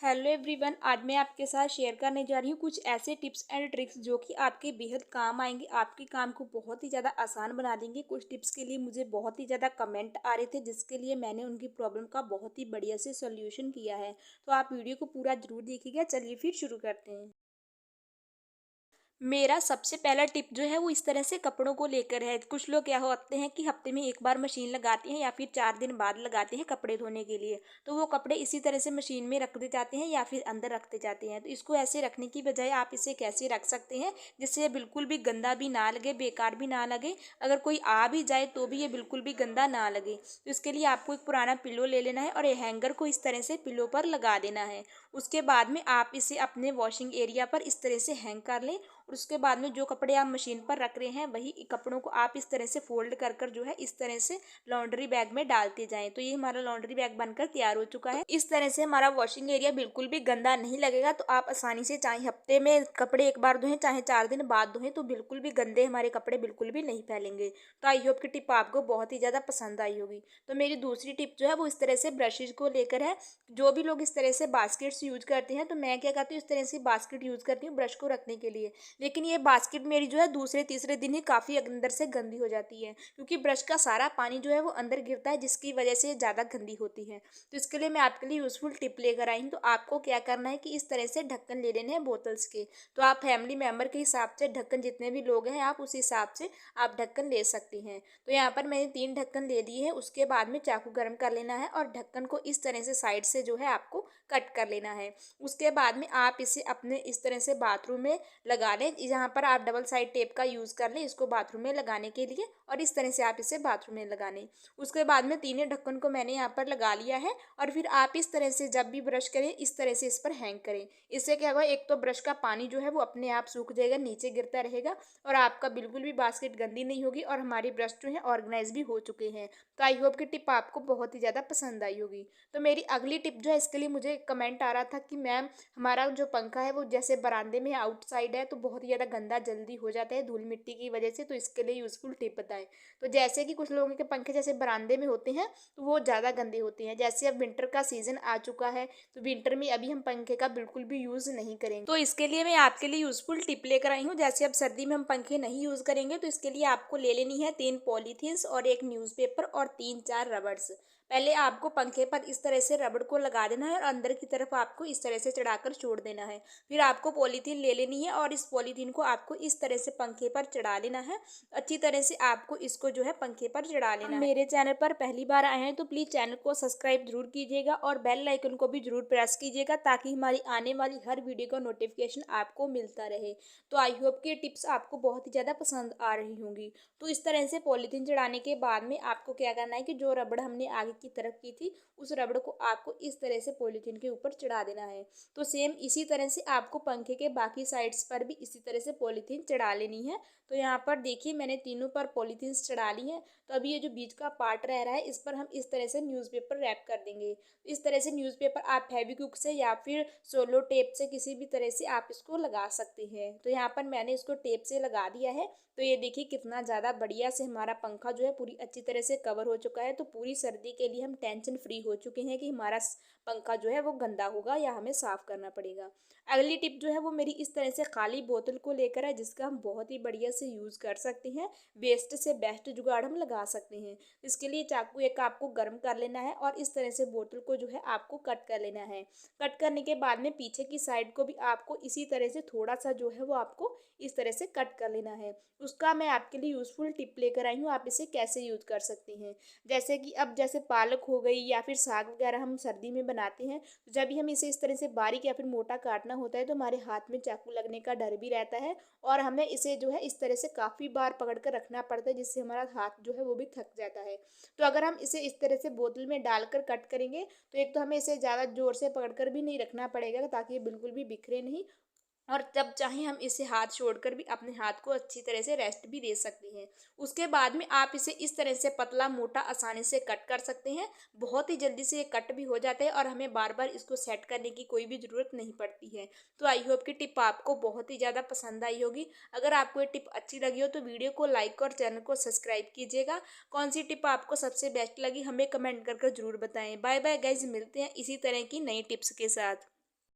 Hello everyone, आज मैं आपके साथ शेयर करने जा रही हूँ कुछ ऐसे टिप्स एंड ट्रिक्स जो कि आपके बेहद काम आएंगे। आपके काम को बहुत ही ज़्यादा आसान बना देंगे। कुछ टिप्स के लिए मुझे बहुत ही ज़्यादा कमेंट आ रहे थे, जिसके लिए मैंने उनकी प्रॉब्लम का बहुत ही बढ़िया से सॉल्यूशन किया है। तो आप वीडियो को पूरा जरूर देखिएगा। चलिए फिर शुरू करते हैं। मेरा सबसे पहला टिप जो है वो इस तरह से कपड़ों को लेकर है। कुछ लोग क्या होते हैं कि हफ्ते में एक बार मशीन लगाते हैं या फिर 4 दिन बाद लगाते हैं कपड़े धोने के लिए। तो वो कपड़े इसी तरह से मशीन में रखते जाते हैं या फिर अंदर रखते जाते हैं। तो इसको ऐसे रखने की बजाय आप इसे कैसे रख सकते हैं जिससे ये बिल्कुल भी गंदा भी ना लगे, बेकार भी ना लगे। अगर कोई आ भी जाए तो भी ये बिल्कुल भी गंदा ना लगे। तो इसके लिए आपको एक पुराना पिलो ले लेना है और ये हैंगर को इस तरह से पिलो पर लगा देना है। उसके बाद में आप इसे अपने वॉशिंग एरिया पर इस तरह से हैंग कर लें। और उसके बाद में जो कपड़े आप मशीन पर रख रहे हैं वही कपड़ों को आप इस तरह से फोल्ड कर कर जो है इस तरह से लॉन्ड्री बैग में डालते जाएं। तो ये हमारा लॉन्ड्री बैग बनकर तैयार हो चुका है। इस तरह से हमारा वॉशिंग एरिया बिल्कुल भी गंदा नहीं लगेगा। तो आप आसानी से चाहे हफ्ते में कपड़े एक बार धोएं चाहे 4 दिन बाद धोएं, तो बिल्कुल भी गंदे हमारे कपड़े बिल्कुल भी नहीं फैलेंगे। तो आई होप की टिप आपको बहुत ही ज़्यादा पसंद आई होगी। तो मेरी दूसरी टिप जो है वो इस तरह से ब्रशेज को लेकर है। जो भी लोग इस तरह से बास्केट्स यूज करते हैं, तो मैं क्या करती हूँ, इस तरह से बास्केट यूज करती हूँ ब्रश को रखने के लिए। लेकिन ये बास्केट मेरी जो है दूसरे तीसरे दिन ही काफ़ी अंदर से गंदी हो जाती है, क्योंकि ब्रश का सारा पानी जो है वो अंदर गिरता है, जिसकी वजह से ज़्यादा गंदी होती है। तो इसके लिए मैं आपके लिए यूज़फुल टिप लेकर आई हूँ। तो आपको क्या करना है कि इस तरह से ढक्कन ले लेने हैं बोतल्स के। तो आप फैमिली मेम्बर के हिसाब से ढक्कन, जितने भी लोग हैं आप उस हिसाब से आप ढक्कन ले सकती हैं। तो यहाँ पर मैंने 3 ढक्कन ले लिए हैं। उसके बाद में चाकू गर्म कर लेना है और ढक्कन को इस तरह से साइड से जो है आपको कट कर लेना है। उसके बाद में आप इसे अपने इस तरह से बाथरूम में लगा लें। यहाँ पर आप डबल साइड टेप का यूज़ कर लें इसको बाथरूम में लगाने के लिए, और इस तरह से आप इसे बाथरूम में लगा लें। उसके बाद में तीनों ढक्कन को मैंने यहाँ पर लगा लिया है। और फिर आप इस तरह से जब भी ब्रश करें इस तरह से इस पर हैंग करें। इससे क्या होगा, एक तो ब्रश का पानी जो है वो अपने आप सूख जाएगा, नीचे गिरता रहेगा, और आपका बिल्कुल भी बास्केट गंदी नहीं होगी, और हमारी ब्रश जो है ऑर्गेनाइज भी हो चुके हैं। तो आई होप की टिप आपको बहुत ही ज़्यादा पसंद आई होगी। तो मेरी अगली टिप जो है, इसके लिए मुझे कमेंट आ रहा था कि मैम हमारा जो पंखा है वो जैसे बरामदे में आउटसाइड है, तो बहुत ही ज़्यादा गंदा जल्दी हो जाता है धूल मिट्टी की वजह से। तो इसके लिए यूज़फुल टिप बताएं। तो जैसे कि कुछ लोगों के पंखे जैसे बरामदे में होते हैं तो वो ज़्यादा गंदे होते हैं। जैसे अब विंटर का सीज़न आ चुका है, तो विंटर में अभी हम पंखे का बिल्कुल भी यूज़ नहीं करेंगे। तो इसके लिए मैं आपके लिए यूज़फुल टिप लेकर आई हूँ। जैसे अब सर्दी में हम पंखे नहीं यूज़ करेंगे, तो इसके लिए आपको ले लेनी है 3 पॉलीथीन्स और एक न्यूज़पेपर और 3-4 रबड़स। पहले आपको पंखे पर इस तरह से रबड़ को लगा देना है और अंदर की तरफ आपको इस तरह से चढ़ाकर छोड़ देना है। फिर आपको पॉलीथीन ले लेनी है और इस पॉलीथीन को आपको इस तरह से पंखे पर चढ़ा लेना है। अच्छी तरह से आपको इसको जो है पंखे पर चढ़ा लेना है। मेरे चैनल पर पहली बार आए हैं तो प्लीज़ चैनल को सब्सक्राइब जरूर कीजिएगा और बेल आइकन को भी जरूर प्रेस कीजिएगा, ताकि हमारी आने वाली हर वीडियो का नोटिफिकेशन आपको मिलता रहे। तो आई होप कि टिप्स आपको बहुत ही ज़्यादा पसंद आ रही होंगी। तो इस तरह से पॉलीथीन चढ़ाने के बाद में आपको क्या करना है कि जो रबड़ हमने आगे की तरफ की थी, उस रबड़ को आपको इस तरह से पॉलीथीन के ऊपर चढ़ा देना है। तो सेम इसी तरह से आपको पंखे के बाकी साइड्स पर भी इसी तरह से पॉलीथीन चढ़ा लेनी है। तो यहाँ पर देखिए मैंने तीनों पर पॉलीथीन चढ़ा ली है। तो अभी ये जो बीच का पार्ट रह रहा है, इस पर हम इस तरह से न्यूज़पेपर रैप कर देंगे। इस तरह से न्यूज़पेपर आप फेविक्विक से या फिर सोलो टेप से किसी भी तरह से आप इसको लगा सकते हैं। तो यहाँ पर मैंने इसको टेप से लगा दिया है। तो ये देखिए कितना ज़्यादा बढ़िया से हमारा पंखा जो है पूरी अच्छी तरह से कवर हो चुका है। तो पूरी सर्दी के लिए हम टेंशन फ्री हो चुके हैं कि हमारा पंखा जो है वो गंदा होगा या हमें साफ़ करना पड़ेगा। अगली टिप जो है वो मेरी इस तरह से खाली बोतल को लेकर है, जिसका हम बहुत ही बढ़िया से यूज़ कर सकते हैं। वेस्ट से बेस्ट जुगाड़ हम लगा सकते हैं। इसके लिए चाकू एक आपको गर्म कर लेना है और इस तरह से बोतल को जो है आपको कट कर लेना है। कट करने के बाद में पीछे की साइड को भी आपको इसी तरह से थोड़ा सा जो है वो आपको इस तरह से कट कर लेना है। उसका मैं आपके लिए यूज़फुल टिप लेकर आई हूँ, आप इसे कैसे यूज़ कर सकती हैं। जैसे कि अब जैसे पालक हो गई या फिर साग वगैरह हम सर्दी में बनाते हैं, तो जब भी हम इसे इस तरह से बारीक या फिर मोटा काटना होता है, तो हमारे हाथ में चाकू लगने का डर भी रहता है, और हमें इसे जो है इस तरह से काफ़ी बार पकड़ कर रखना पड़ता है, जिससे हमारा हाथ जो है वो भी थक जाता है। तो अगर हम इसे इस तरह से बोतल में डालकर कट करेंगे, तो एक तो हमें इसे ज़्यादा ज़ोर से पकड़ कर भी नहीं रखना पड़ेगा, ताकि ये बिल्कुल भी बिखरे नहीं, और जब चाहे हम इसे हाथ छोड़कर भी अपने हाथ को अच्छी तरह से रेस्ट भी दे सकते हैं। उसके बाद में आप इसे इस तरह से पतला मोटा आसानी से कट कर सकते हैं। बहुत ही जल्दी से ये कट भी हो जाता है और हमें बार बार इसको सेट करने की कोई भी ज़रूरत नहीं पड़ती है। तो आई होप कि टिप आपको बहुत ही ज़्यादा पसंद आई होगी। अगर आपको ये टिप अच्छी लगी हो तो वीडियो को लाइक और चैनल को सब्सक्राइब कीजिएगा। कौन सी टिप आपको सबसे बेस्ट लगी हमें कमेंट कर ज़रूर बताएं। बाय बाय गाइज, मिलते हैं इसी तरह की नई टिप्स के साथ।